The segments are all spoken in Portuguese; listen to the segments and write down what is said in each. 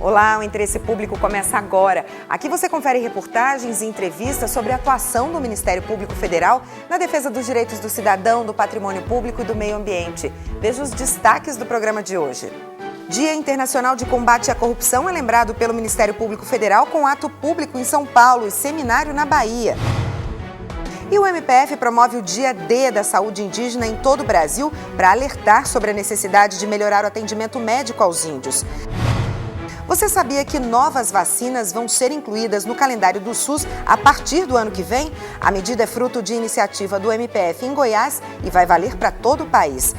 Olá, o Interesse Público começa agora. Aqui você confere reportagens e entrevistas sobre a atuação do Ministério Público Federal na defesa dos direitos do cidadão, do patrimônio público e do meio ambiente. Veja os destaques do programa de hoje. Dia Internacional de Combate à Corrupção é lembrado pelo Ministério Público Federal com ato público em São Paulo e seminário na Bahia. E o MPF promove o Dia D da Saúde Indígena em todo o Brasil para alertar sobre a necessidade de melhorar o atendimento médico aos índios. Você sabia que novas vacinas vão ser incluídas no calendário do SUS a partir do ano que vem? A medida é fruto de iniciativa do MPF em Goiás e vai valer para todo o país.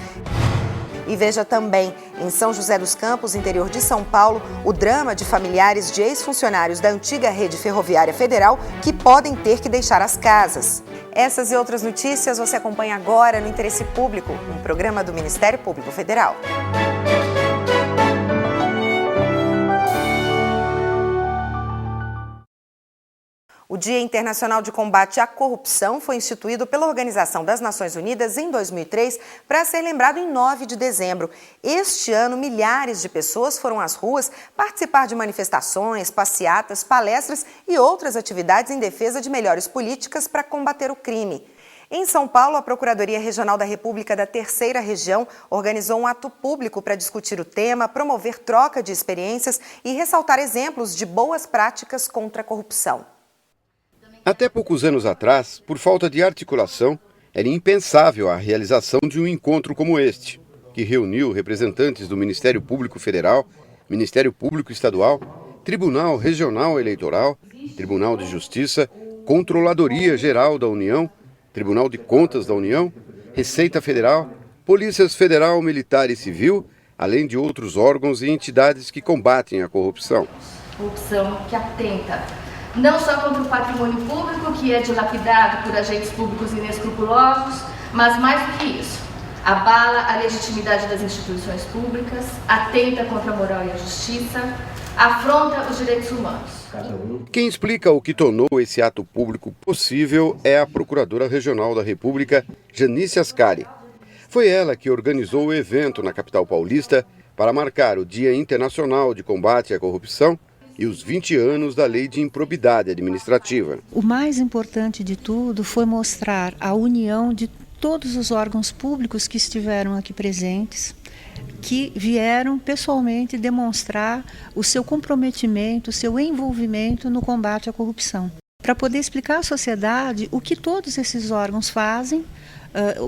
E veja também, em São José dos Campos, interior de São Paulo, o drama de familiares de ex-funcionários da antiga rede ferroviária federal que podem ter que deixar as casas. Essas e outras notícias você acompanha agora no Interesse Público, um programa do Ministério Público Federal. O Dia Internacional de Combate à Corrupção foi instituído pela Organização das Nações Unidas em 2003 para ser lembrado em 9 de dezembro. Este ano, milhares de pessoas foram às ruas participar de manifestações, passeatas, palestras e outras atividades em defesa de melhores políticas para combater o crime. Em São Paulo, a Procuradoria Regional da República da Terceira Região organizou um ato público para discutir o tema, promover troca de experiências e ressaltar exemplos de boas práticas contra a corrupção. Até poucos anos atrás, por falta de articulação, era impensável a realização de um encontro como este, que reuniu representantes do Ministério Público Federal, Ministério Público Estadual, Tribunal Regional Eleitoral, Tribunal de Justiça, Controladoria Geral da União, Tribunal de Contas da União, Receita Federal, Polícias Federal, Militar e Civil, além de outros órgãos e entidades que combatem a corrupção. Corrupção que atenta não só contra o patrimônio público, que é dilapidado por agentes públicos inescrupulosos, mas mais do que isso, abala a legitimidade das instituições públicas, atenta contra a moral e a justiça, afronta os direitos humanos. Quem explica o que tornou esse ato público possível é a Procuradora Regional da República, Janice Ascari. Foi ela que organizou o evento na capital paulista para marcar o Dia Internacional de Combate à Corrupção e os 20 anos da Lei de Improbidade Administrativa. O mais importante de tudo foi mostrar a união de todos os órgãos públicos que estiveram aqui presentes, que vieram pessoalmente demonstrar o seu comprometimento, o seu envolvimento no combate à corrupção. Para poder explicar à sociedade o que todos esses órgãos fazem,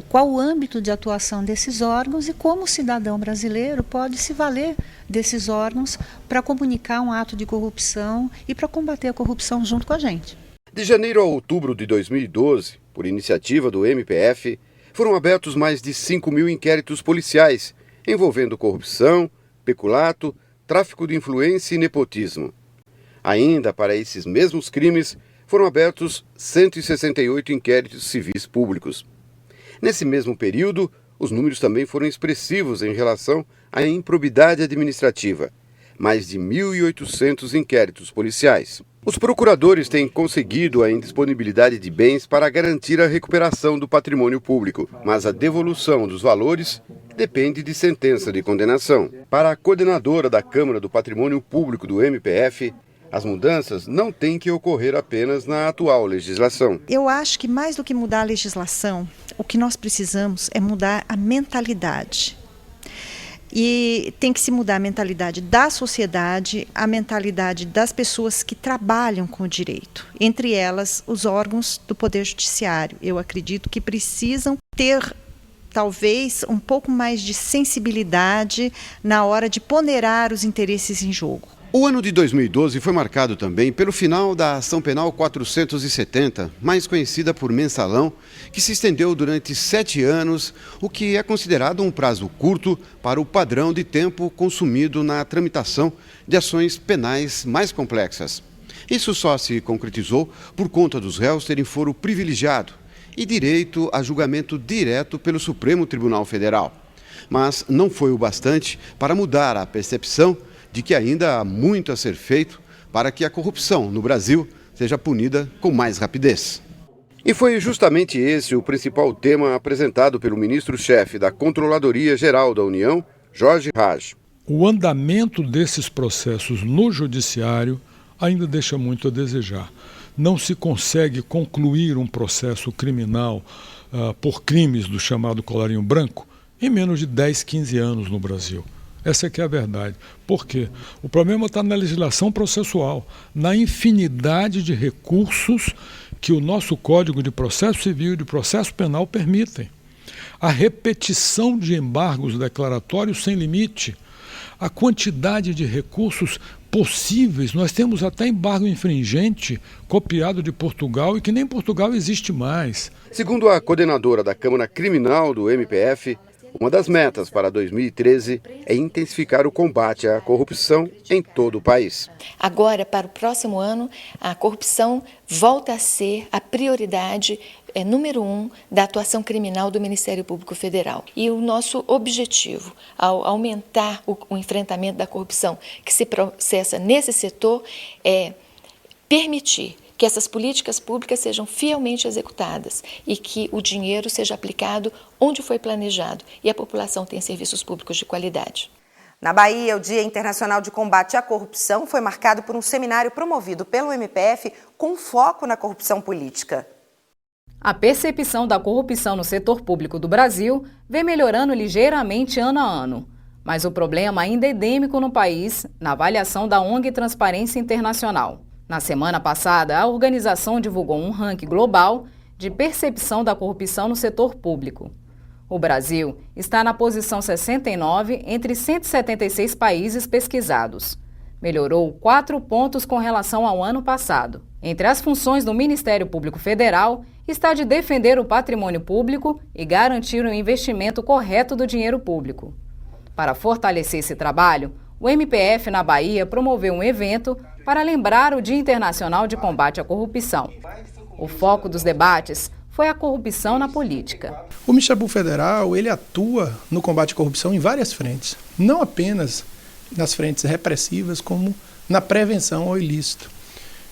qual o âmbito de atuação desses órgãos e como o cidadão brasileiro pode se valer desses órgãos para comunicar um ato de corrupção e para combater a corrupção junto com a gente. De janeiro a outubro de 2012, por iniciativa do MPF, foram abertos mais de 5.000 inquéritos policiais envolvendo corrupção, peculato, tráfico de influência e nepotismo. Ainda para esses mesmos crimes, foram abertos 168 inquéritos civis públicos. Nesse mesmo período, os números também foram expressivos em relação à improbidade administrativa, mais de 1.800 inquéritos policiais. Os procuradores têm conseguido a indisponibilidade de bens para garantir a recuperação do patrimônio público, mas a devolução dos valores depende de sentença de condenação. Para a coordenadora da Câmara do Patrimônio Público do MPF, as mudanças não têm que ocorrer apenas na atual legislação. Eu acho que mais do que mudar a legislação, o que nós precisamos é mudar a mentalidade. E tem que se mudar a mentalidade da sociedade, a mentalidade das pessoas que trabalham com o direito. Entre elas, os órgãos do Poder Judiciário. Eu acredito que precisam ter, talvez, um pouco mais de sensibilidade na hora de ponderar os interesses em jogo. O ano de 2012 foi marcado também pelo final da Ação Penal 470, mais conhecida por Mensalão, que se estendeu durante 7 anos, o que é considerado um prazo curto para o padrão de tempo consumido na tramitação de ações penais mais complexas. Isso só se concretizou por conta dos réus terem foro privilegiado e direito a julgamento direto pelo Supremo Tribunal Federal. Mas não foi o bastante para mudar a percepção de que ainda há muito a ser feito para que a corrupção no Brasil seja punida com mais rapidez. E foi justamente esse o principal tema apresentado pelo ministro-chefe da Controladoria Geral da União, Jorge Haj. o andamento desses processos no judiciário ainda deixa muito a desejar. Não se consegue concluir um processo criminal por crimes do chamado colarinho branco em menos de 10, 15 anos no Brasil. Essa é que é a verdade. Por quê? O problema está na legislação processual, na infinidade de recursos que o nosso Código de Processo Civil e de Processo Penal permitem. A repetição de embargos declaratórios sem limite, a quantidade de recursos possíveis. Nós temos até embargo infringente copiado de Portugal e que nem Portugal existe mais. Segundo a coordenadora da Câmara Criminal do MPF, uma das metas para 2013 é intensificar o combate à corrupção em todo o país. Agora, para o próximo ano, a corrupção volta a ser a prioridade número 1 da atuação criminal do Ministério Público Federal. E o nosso objetivo, ao aumentar o enfrentamento da corrupção que se processa nesse setor, é permitir que essas políticas públicas sejam fielmente executadas e que o dinheiro seja aplicado onde foi planejado e a população tenha serviços públicos de qualidade. Na Bahia, o Dia Internacional de Combate à Corrupção foi marcado por um seminário promovido pelo MPF com foco na corrupção política. A percepção da corrupção no setor público do Brasil vem melhorando ligeiramente ano a ano. Mas o problema ainda é endêmico no país, na avaliação da ONG Transparência Internacional. Na semana passada, a organização divulgou um ranking global de percepção da corrupção no setor público. O Brasil está na posição 69 entre 176 países pesquisados. Melhorou 4 pontos com relação ao ano passado. Entre as funções do Ministério Público Federal está de defender o patrimônio público e garantir o investimento correto do dinheiro público. Para fortalecer esse trabalho, o MPF na Bahia promoveu um evento para lembrar o Dia Internacional de Combate à Corrupção. O foco dos debates foi a corrupção na política. O Ministério Público Federal ele atua no combate à corrupção em várias frentes, não apenas nas frentes repressivas, como na prevenção ao ilícito.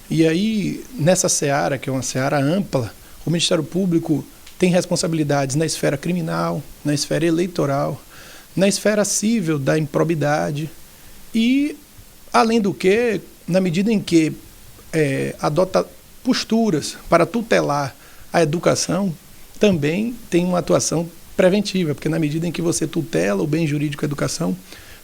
E aí, nessa seara, que é uma seara ampla, o Ministério Público tem responsabilidades na esfera criminal, na esfera eleitoral, na esfera civil da improbidade e, além do que, na medida em que adota posturas para tutelar a educação, também tem uma atuação preventiva, porque na medida em que você tutela o bem jurídico à educação,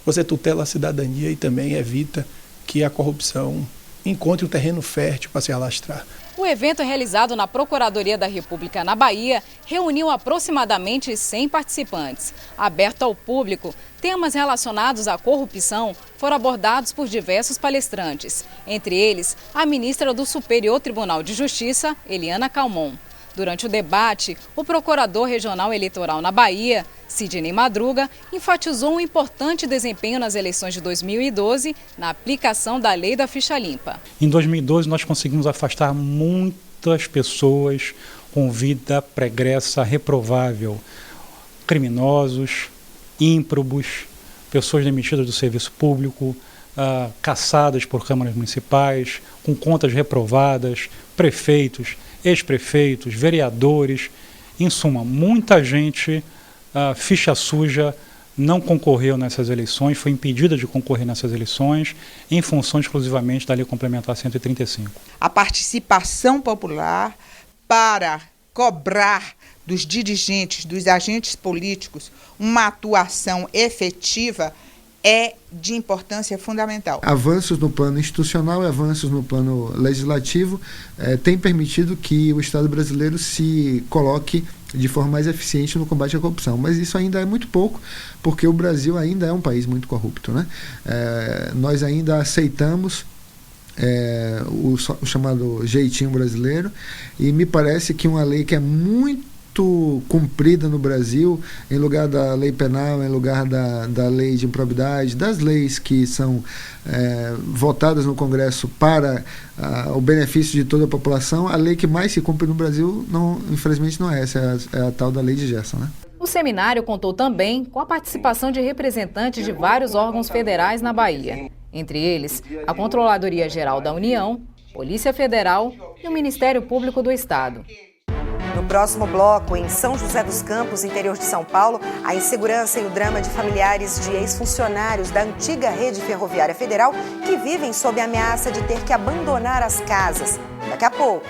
você tutela a cidadania e também evita que a corrupção encontre um terreno fértil para se alastrar. O evento realizado na Procuradoria da República na Bahia reuniu aproximadamente 100 participantes. Aberto ao público, temas relacionados à corrupção foram abordados por diversos palestrantes, entre eles a ministra do Superior Tribunal de Justiça, Eliana Calmon. Durante o debate, o procurador regional eleitoral na Bahia, Sidney Madruga, enfatizou um importante desempenho nas eleições de 2012 na aplicação da lei da ficha limpa. Em 2012, nós conseguimos afastar muitas pessoas com vida pregressa reprovável, criminosos, ímprobos, pessoas demitidas do serviço público, caçadas por câmaras municipais, com contas reprovadas, prefeitos, ex-prefeitos, vereadores, em suma, muita gente, ficha suja, não concorreu nessas eleições, foi impedida de concorrer nessas eleições, em função exclusivamente da Lei Complementar 135. A participação popular para cobrar dos dirigentes, dos agentes políticos, uma atuação efetiva é de importância fundamental. Avanços no plano institucional e avanços no plano legislativo têm permitido que o Estado brasileiro se coloque de forma mais eficiente no combate à corrupção. Mas isso ainda é muito pouco, porque o Brasil ainda é um país muito corrupto, né? Nós ainda aceitamos o chamado jeitinho brasileiro, e me parece que uma lei que é muito cumprida no Brasil, em lugar da lei penal, em lugar da lei de improbidade, das leis que são votadas no Congresso para o benefício de toda a população, a lei que mais se cumpre no Brasil, infelizmente, não é essa, é a tal da lei de Gerson, né? O seminário contou também com a participação de representantes de vários órgãos federais na Bahia, entre eles a Controladoria Geral da União, Polícia Federal e o Ministério Público do Estado. No próximo bloco, em São José dos Campos, interior de São Paulo, a insegurança e o drama de familiares de ex-funcionários da antiga rede ferroviária federal que vivem sob a ameaça de ter que abandonar as casas. Daqui a pouco.